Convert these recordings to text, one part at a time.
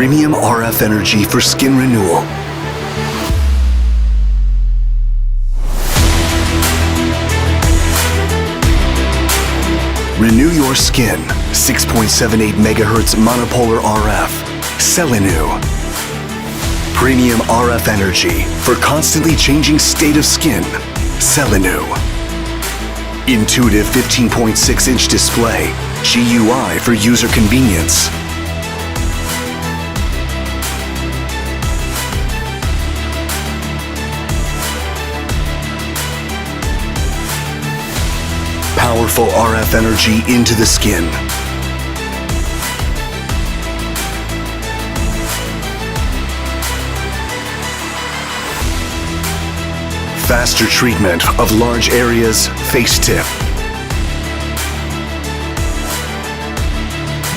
Premium RF energy for skin renewal. Renew your skin. 6.78 MHz Monopolar RF. CELLINEW. Premium RF energy for constantly changing state of skin. CELLINEW. Intuitive 15.6-inch display. GUI for user convenience. Powerful RF energy into the skin. Faster treatment of large areas, face tip.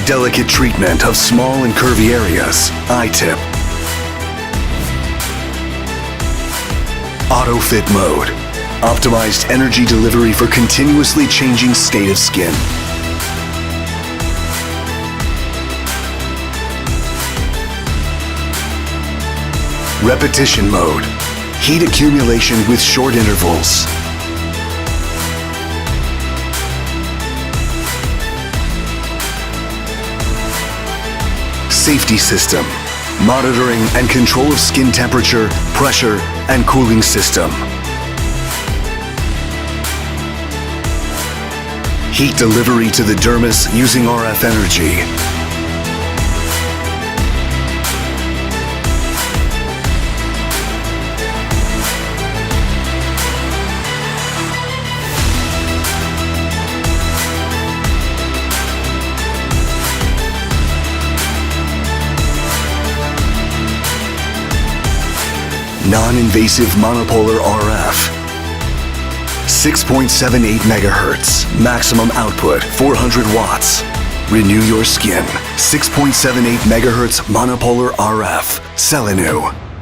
Delicate treatment of small and curvy areas, eye tip. Auto fit mode. Optimized energy delivery for continuously changing state of skin. Repetition mode. Heat accumulation with short intervals. Safety system. Monitoring and control of skin temperature, pressure, and cooling system. Heat delivery to the dermis using RF energy. Non-invasive monopolar RF. 6.78 MHz. Maximum output 400 watts. Renew your skin. 6.78 MHz monopolar RF. CELLINEW.